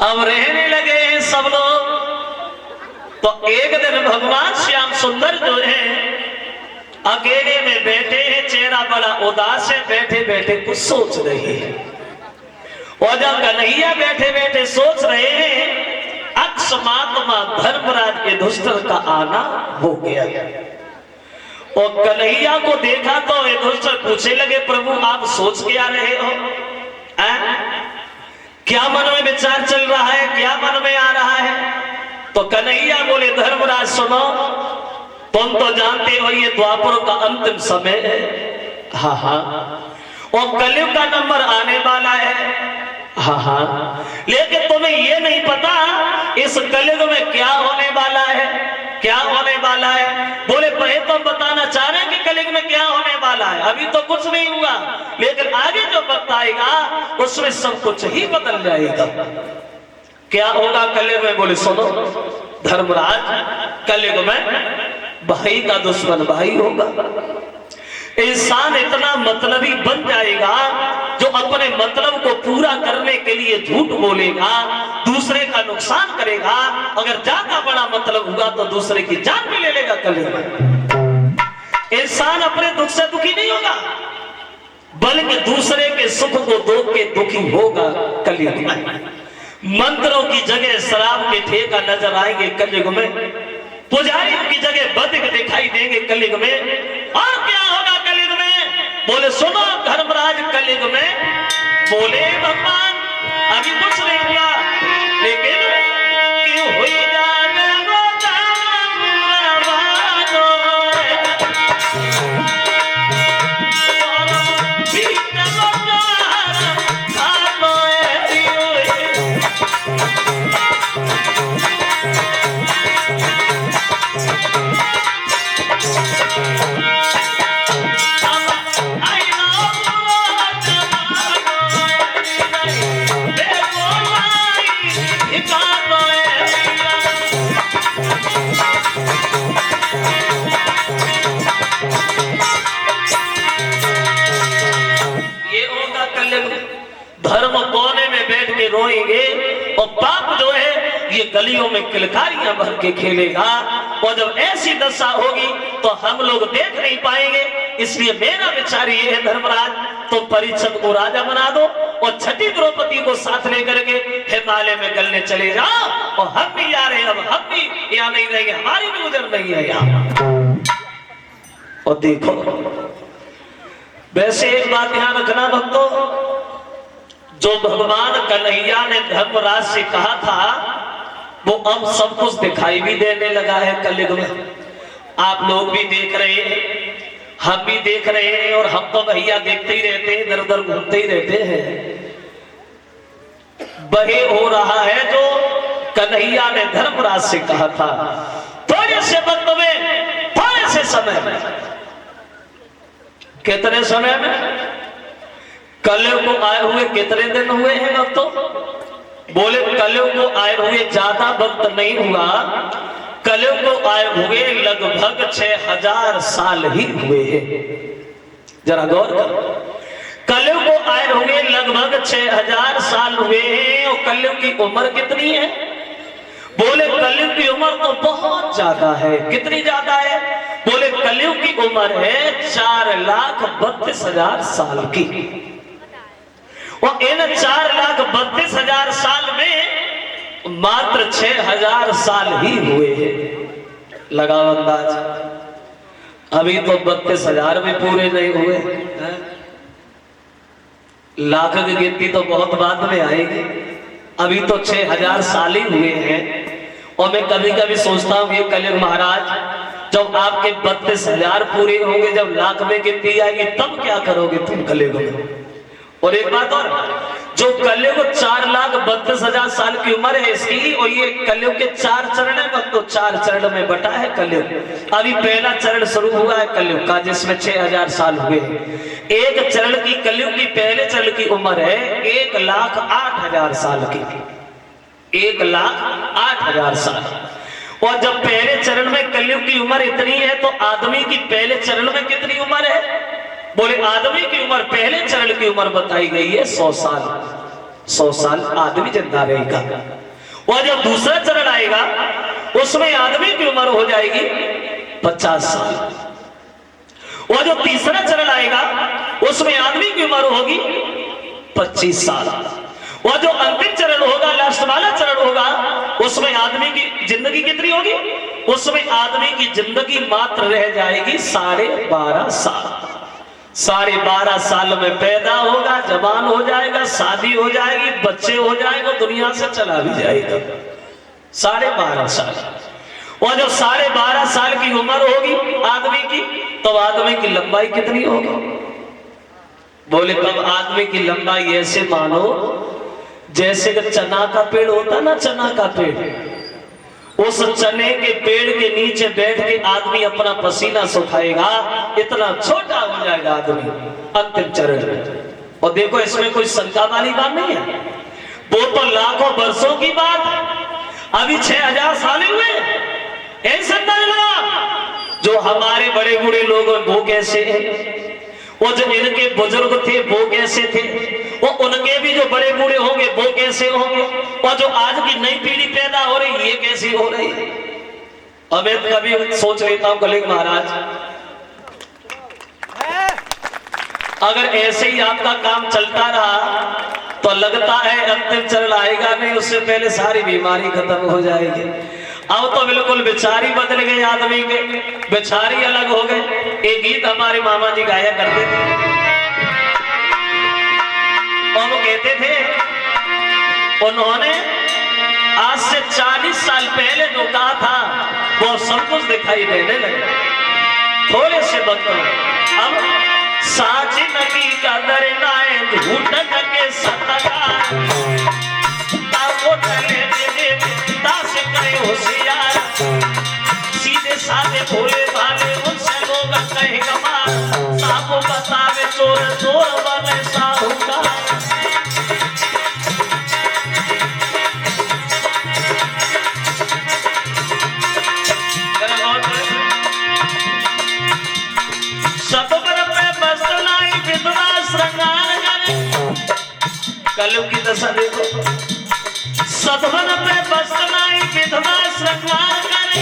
अब रहने लगे सब लोग। तो एक दिन भगवान श्याम सुंदर जो है अकेले में बैठे हैं, चेहरा बड़ा उदास है, बैठे बैठे कुछ सोच रहे हैं। और जब कन्हैया बैठे बैठे सोच रहे हैं, अक्षमात्मा धर्मराज युधिष्ठिर का आना हो गया। और कन्हैया को देखा तो युधिष्ठिर पूछने लगे, प्रभु आप सोच के आ रहे हो? क्या मन में विचार चल रहा है, क्या मन में आ रहा है? तो कन्हैया बोले, धर्मराज सुनो, तुम तो जानते हो ये द्वापर का अंतिम समय है। हाँ हाँ, और कलयुग का नंबर आने वाला है। हाँ हाँ, लेकिन तुम्हें ये नहीं पता इस कलयुग में क्या होने वाला है, क्या होने वाला है। बोले पहले तुम बताना चाह रहे हैं कि कलयुग में क्या होने वाला है? अभी तो कुछ नहीं हुआ, लेकिन आगे जो वक्त आएगा उसमें सब कुछ ही बदल जाएगा। क्या होगा कलयुग में? बोले सुनो धर्मराज, कलयुग में भाई का दुश्मन भाई होगा। इंसान इतना मतलबी बन जाएगा जो अपने मतलब को पूरा करने के लिए झूठ बोलेगा, दूसरे का नुकसान करेगा। अगर ज्यादा बड़ा मतलब हुआ तो दूसरे की जान भी ले लेगा। कलयुग में इंसान अपने दुख से दुखी नहीं होगा, बल्कि दूसरे के सुख को देख के दुखी होगा। कलयुग में मंत्रों की जगह शराब के ठेका नजर आएंगे। कलयुग में पुजारियों की जगह बधिक दिखाई देंगे। कलयुग में और क्या होगा कलयुग में? बोले सुनो धर्मराज, कलयुग में बोले भगवान अभी कुछ नहीं हुआ, लेकिन क्यों हुई धर्म कोने में बैठ के रोएंगे और पाप जो है ये गलियों में किलकारियां भर के खेलेगा। और जब ऐसी दशा होगी तो हम लोग देख नहीं पाएंगे। इसलिए मेरा विचार ये है धर्मराज, तो परीक्षित को राजा बना दो और छठी द्रौपदी को साथ लेकर के हिमालय में गलने चले जाओ। और हम भी जा रहे हैं, अब हम भी यहाँ नहीं रहेंगे, हमारी भी गुजर नहीं है यहाँ। और देखो वैसे एक बात ध्यान रखना भक्तों, जो भगवान कन्हैया ने धर्मराज से कहा था वो अब सब कुछ दिखाई भी देने लगा है कलयुग में। आप लोग भी देख रहे हैं, हम भी देख रहे हैं, और हम तो भैया देखते ही रहते हैं, इधर उधर घूमते ही रहते हैं। वही हो रहा है जो कन्हैया ने धर्मराज से कहा था। थोड़े से वक्त में, थोड़े से समय में, कितने समय में? कलयुग को आए हुए कितने दिन हुए हैं भक्तों? बोले कलयुग को आए हुए ज्यादा वक्त नहीं हुआ, कलयुग को आए हुए लगभग 6000 साल ही हुए हैं। जरा गौर करो, कलयुग को आए हुए लगभग 6000 साल हुए हैं। और कलयुग की उम्र कितनी है? बोले कलयुग की उम्र तो बहुत ज्यादा है। कितनी ज्यादा है? बोले कलयुग की उम्र है 4,32,000 साल की। और इन 4,32,000 साल में मात्र 6000 साल ही हुए हैं। लगाओ अंदाज, अभी तो 32,000 भी पूरे नहीं हुए हैं। लाख की गिनती तो बहुत बाद में आएगी, अभी तो 6000 साल ही हुए हैं। और मैं कभी कभी सोचता हूँ ये कलयुग महाराज, जब आपके 32,000 पूरे होंगे, जब लाख में गिनती आएगी तब क्या करोगे तुम कलयुग में? और एक बात और, जो कलयुग 4,32,000 साल की उम्र है इसकी, और ये कलयुग के 4 चरण है, तो 4 चरण में बटा है कलयुग। अभी पहला चरण शुरू हुआ है कलयुग का, जिसमें 6000 साल हुए हैं। एक चरण की, कलयुग की पहले चरण की उम्र है 1,08,000 साल की। 1,08,000 साल। और जब पहले चरण में कलयुग की उम्र इतनी है तो आदमी की पहले चरण में कितनी उम्र है? बोले आदमी की उम्र, पहले चरण की उम्र बताई गई है 100 साल। 100 साल आदमी जिंदा रहेगा। और जब दूसरा चरण आएगा उसमें आदमी की उम्र हो जाएगी 50 साल। और जो तीसरा चरण आएगा उसमें आदमी की उम्र होगी 25 साल। और जो अंतिम चरण होगा, लास्ट वाला चरण होगा, उसमें आदमी की जिंदगी कितनी होगी? उसमें आदमी की जिंदगी मात्र रह जाएगी 12.5 साल। 12.5 साल में पैदा होगा, जवान हो जाएगा, शादी हो जाएगी, बच्चे हो जाएंगे, दुनिया से चला भी जाएगा। 12.5 साल। और जब 12.5 साल की उम्र होगी आदमी की, तो आदमी की लंबाई कितनी होगी? बोले तब आदमी की लंबाई ऐसे मानो जैसे कि चना का पेड़ होता ना, चना का पेड़, उस चने के पेड़ के नीचे बैठ के आदमी अपना पसीना सुखाएगा, इतना छोटा हो जाएगा आदमी अंतिम चरण में। और देखो इसमें कोई शंका वाली बात नहीं है, वो तो लाखों वर्षों की बात है, अभी 6000 साल हुए। ऐसा जो हमारे बड़े बूढ़े लोग वो कैसे हैं, वो जो इनके बुजुर्ग थे वो कैसे थे, वो उनके भी जो बड़े बूढ़े होंगे वो कैसे होंगे, और जो आज की नई पीढ़ी पैदा हो रही ये कैसी हो रही है। और मैं कभी सोच लेता हूँ कलिंग महाराज, अगर ऐसे ही आपका काम चलता रहा तो लगता है अंतिम चरण आएगा नहीं, उससे पहले सारी बीमारी खत्म हो जाएगी। अब तो बिल्कुल बेचारी बदल गए आदमी के, बेचारी अलग हो गए। एक गीत हमारे मामा जी गाया करते थे और वो कहते थे, उन्होंने आज से 40 साल पहले जो कहा था वो सब कुछ दिखाई देने लगे। थोड़े से बदलो अब साच नकी कदर नाए झूठ के सतकार होशियार, सीधे साधे भोले भाले उनसे लोग कहेगा मार, साहू बतावे चोर चोर बने साहूकार। सतबर पे बसलाई विधवा श्रृंगार करे, कलयुग की दशा देखो। सधवन पे बसलाई विधवा श्रृंगार करे,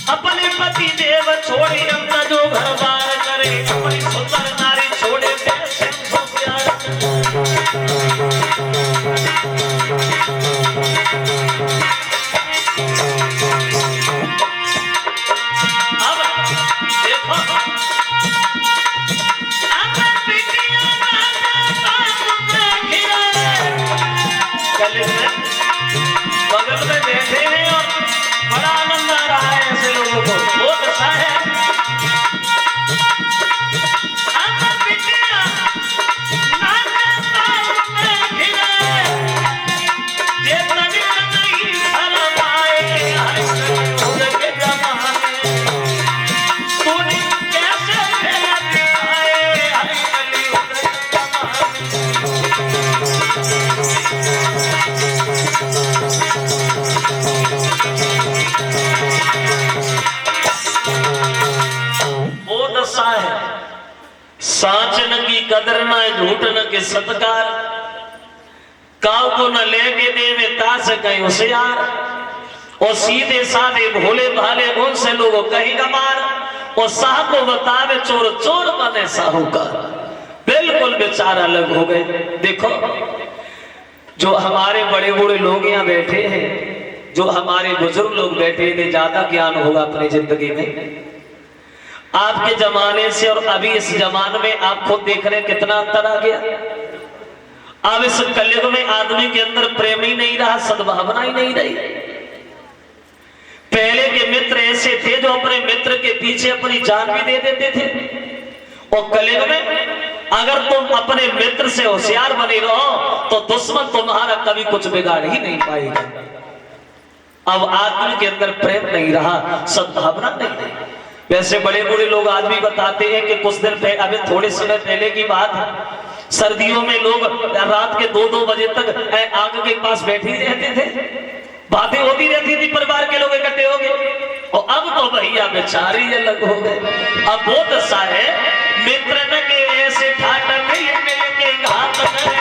अपने पति देव छोड़ी अपना जो घर बार करे, अपनी सुंदर नारी छोड़े पैसे को प्यार। अब देखो बगल में बैठे हैं और बड़ा आनंद आ रहा है ऐसे लोगों को, बहुत अच्छा है। साच न की कदर न झूठ न के सत्कार, काव को न लेके देवे तास कहीं होशियार, और सीधे साधे भोले भाले उनसे लोगों कहीं मार, और साह को बतावे चोर चोर बने साहूकार। बिल्कुल बेचारा अलग हो गए। देखो जो हमारे बड़े बूढ़े लोग यहाँ बैठे हैं, जो हमारे बुजुर्ग लोग बैठे हैं, ज्यादा ज्ञान होगा अपनी जिंदगी में। आपके जमाने से और अभी इस जमाने में आप खुद देख रहे हैं कितना अंतर आ गया। अब इस कलयुग में आदमी के अंदर प्रेम ही नहीं रहा, सद्भावना ही नहीं रही। पहले के मित्र ऐसे थे जो अपने मित्र के पीछे अपनी जान भी दे देते थे, और कलयुग में अगर तुम अपने मित्र से होशियार बने रहो तो दुश्मन तुम्हारा कभी कुछ बिगाड़ ही नहीं पाएगा। अब आदमी के अंदर प्रेम नहीं रहा, सद्भावना नहीं रही। वैसे बड़े बूढ़े लोग आदमी बताते हैं कि कुछ दिन पहले, अभी थोड़े समय पहले की बात है, सर्दियों में लोग रात के 2-2 बजे तक आग के पास बैठे ही रहते थे, बातें होती रहती थी, परिवार के लोग इकट्ठे हो गए। और अब तो भैया बेचारी अलग हो गए। अब बहुत अच्छा है, मित्र न के ऐसे ठाट मिल के घात करे,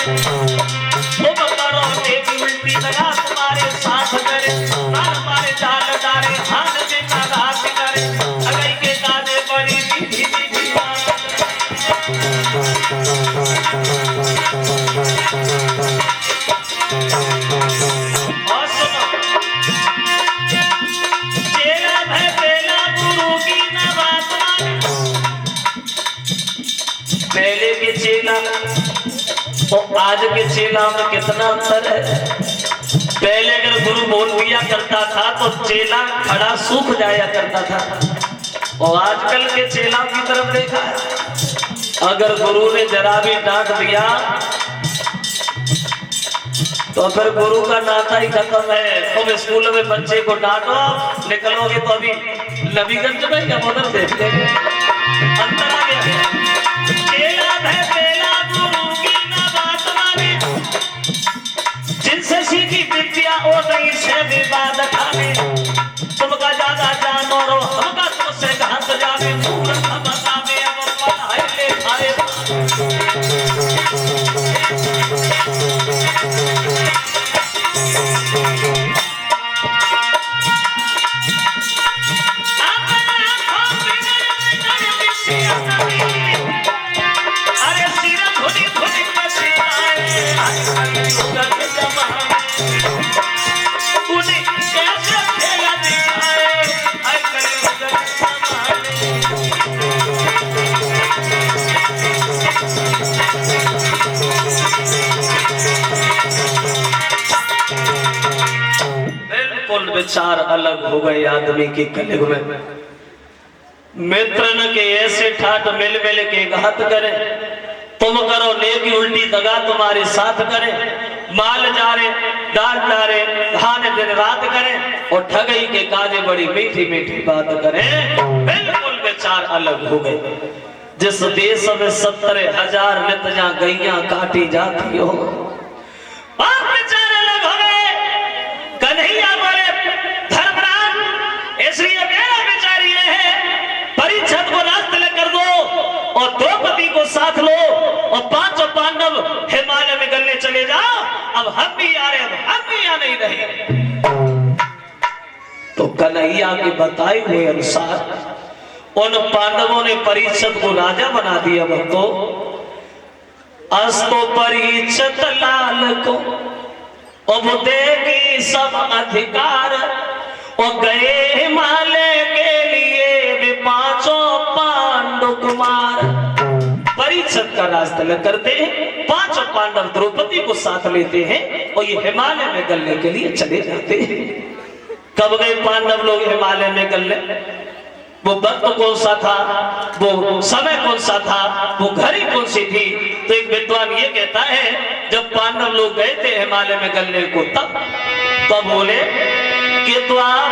और सुनो, चेला है बेला गुरु की न बात माने। पहले के चेला और आज के चेला में कितना अंतर है। पहले अगर गुरु बोल दिया करता था तो चेला खड़ा सूख जाया करता था, और आजकल के चेला की तरफ देखा है, अगर गुरु ने जरा भी डांट दिया तो फिर गुरु का नाता ही खत्म है। तुम स्कूल में बच्चे को डांटो, निकलोगे तो अभी नबीगंज में या उधर देख लेंगे, अंतर आ गया। चेला है बेला गुरु की न बात माने, जिनसे सीखी विद्या वो नहीं से विवाद खाने। तुमका ज्यादा जानो रो हमका तुमसे घात जावे, मूर्ख बतावे अब पढ़ाई ले खाए। अरे सिरा धुनी धुनी में सिराए उन्हें कैसे खेला दिखाए, आई कल बिल्कुल विचार अलग हो गए आदमी की कलयुग में। मित्र के ऐसे ठाट मिल मिल के घात करे, तुम करो नेकी उल्टी दगा तुम्हारे साथ करे, माल जा रे डाल जा रे खाने दिन रात करे, और ठगई के काजे बड़ी मीठी मीठी बात करे। बिल्कुल विचार अलग हो गए। जिस देश में 70,000 नित जा गैया काटी जाती हो, आप विचार अलग हो गए। कन्हैया बोले धर्मराज, इसलिए मेरा विचार ये है, परीक्षित को रास्ते लेकर दो और द्रौपदी को साथ लो, और 5 पांडव हिमालय में गलने चले जाओ। अब हम भी आ रहे, अब हम भी आ नहीं रहे। तो कन्हैया के बताए हुए अनुसार उन पांडवों ने परीक्षित को राजा बना दिया। भक्तो, अस्तो परीक्षित लाल को अब देगी सब अधिकार, और गए हिमालय के लिए भी 5 पांडव कुमार। परीक्षित का रास्ता ल करते हैं, 5 पांडव द्रौपदी को साथ लेते हैं, और ये हिमालय में गलने के लिए चले जाते हैं। कब गए पांडव लोग हिमालय में गलने? वो वक्त कौन सा था, वो समय कौन सा था, वो घड़ी कौन सी थी? तो एक विद्वान ये कहता है, जब पांडव लोग गए थे हिमालय में गलने को, तब बोले कि तो आप